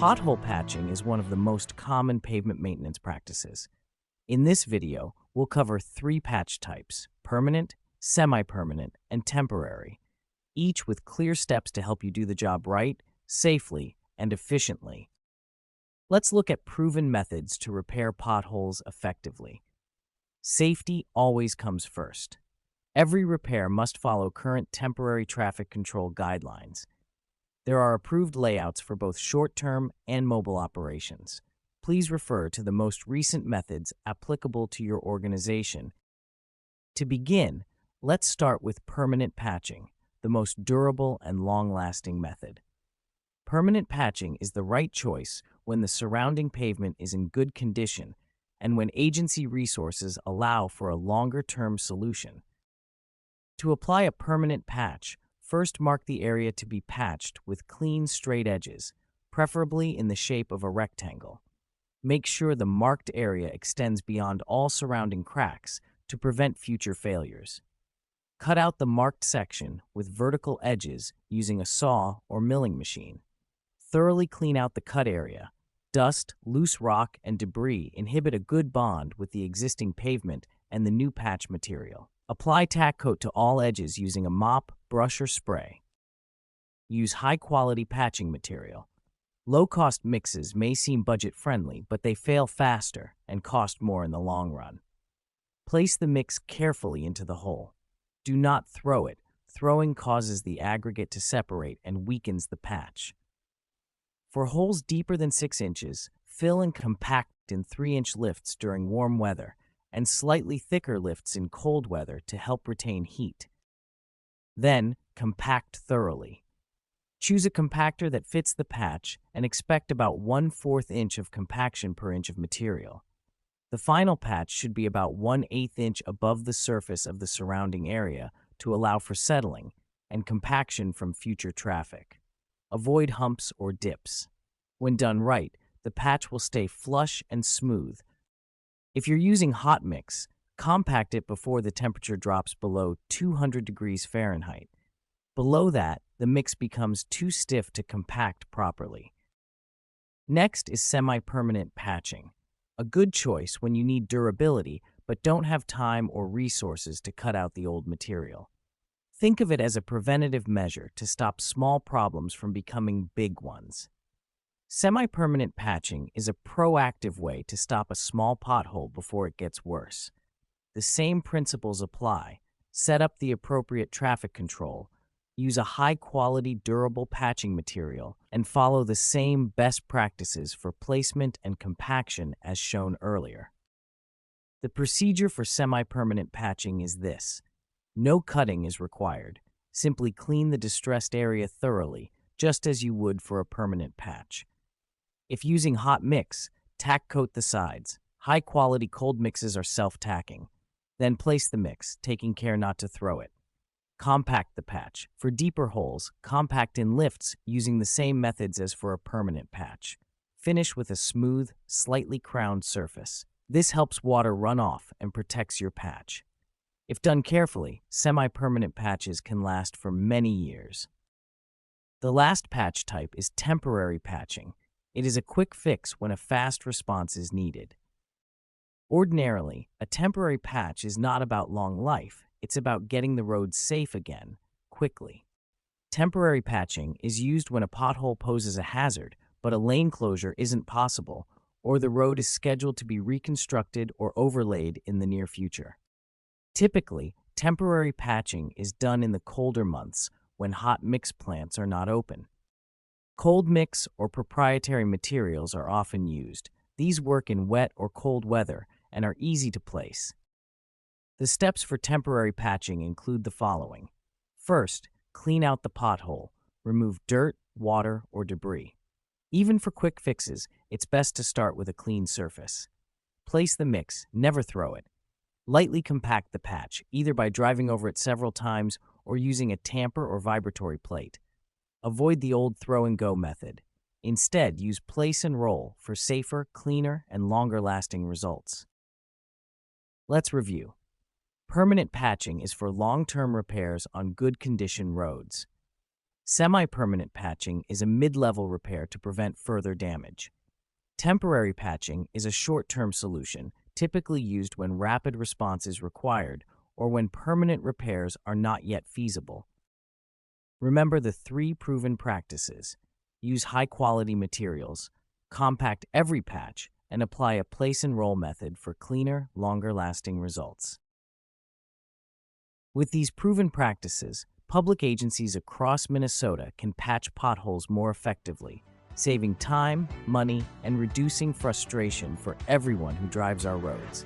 Pothole patching is one of the most common pavement maintenance practices. In this video, we'll cover 3 patch types: permanent, semi-permanent, and temporary, each with clear steps to help you do the job right, safely, and efficiently. Let's look at proven methods to repair potholes effectively. Safety always comes first. Every repair must follow current temporary traffic control guidelines. There are approved layouts for both short-term and mobile operations. Please refer to the most recent methods applicable to your organization. To begin, let's start with permanent patching, the most durable and long-lasting method. Permanent patching is the right choice when the surrounding pavement is in good condition and when agency resources allow for a longer-term solution. To apply a permanent patch, first mark the area to be patched with clean, straight edges, preferably in the shape of a rectangle. Make sure the marked area extends beyond all surrounding cracks to prevent future failures. Cut out the marked section with vertical edges using a saw or milling machine. Thoroughly clean out the cut area. Dust, loose rock, and debris inhibit a good bond with the existing pavement and the new patch material. Apply tack coat to all edges using a mop, brush, or spray. Use high-quality patching material. Low-cost mixes may seem budget-friendly, but they fail faster and cost more in the long run. Place the mix carefully into the hole. Do not throw it. Throwing causes the aggregate to separate and weakens the patch. For holes deeper than 6 inches, fill and compact in 3-inch lifts during warm weather and slightly thicker lifts in cold weather to help retain heat. Then, compact thoroughly. Choose a compactor that fits the patch and expect about 1/4 inch of compaction per inch of material. The final patch should be about 1/8 inch above the surface of the surrounding area to allow for settling and compaction from future traffic. Avoid humps or dips. When done right, the patch will stay flush and smooth. If you're using hot mix, compact it before the temperature drops below 200 degrees Fahrenheit. Below that, the mix becomes too stiff to compact properly. Next is semi-permanent patching, a good choice when you need durability but don't have time or resources to cut out the old material. Think of it as a preventative measure to stop small problems from becoming big ones. Semi-permanent patching is a proactive way to stop a small pothole before it gets worse. The same principles apply. Set up the appropriate traffic control, use a high-quality, durable patching material, and follow the same best practices for placement and compaction as shown earlier. The procedure for semi-permanent patching is this. No cutting is required. Simply clean the distressed area thoroughly, just as you would for a permanent patch. If using hot mix, tack coat the sides. High-quality cold mixes are self-tacking. Then place the mix, taking care not to throw it. Compact the patch. For deeper holes, compact in lifts using the same methods as for a permanent patch. Finish with a smooth, slightly crowned surface. This helps water run off and protects your patch. If done carefully, semi-permanent patches can last for many years. The last patch type is temporary patching. It is a quick fix when a fast response is needed. Ordinarily, a temporary patch is not about long life. It's about getting the road safe again, quickly. Temporary patching is used when a pothole poses a hazard, but a lane closure isn't possible, or the road is scheduled to be reconstructed or overlaid in the near future. Typically, temporary patching is done in the colder months when hot mix plants are not open. Cold mix or proprietary materials are often used. These work in wet or cold weather and are easy to place. The steps for temporary patching include the following. First, clean out the pothole. Remove dirt, water, or debris. Even for quick fixes, it's best to start with a clean surface. Place the mix, never throw it. Lightly compact the patch, either by driving over it several times or using a tamper or vibratory plate. Avoid the old throw-and-go method. Instead, use place and roll for safer, cleaner, and longer-lasting results. Let's review. Permanent patching is for long-term repairs on good-condition roads. Semi-permanent patching is a mid-level repair to prevent further damage. Temporary patching is a short-term solution, typically used when rapid response is required or when permanent repairs are not yet feasible. Remember the three proven practices. Use high-quality materials, compact every patch, and apply a place-and-roll method for cleaner, longer-lasting results. With these proven practices, public agencies across Minnesota can patch potholes more effectively, saving time, money, and reducing frustration for everyone who drives our roads.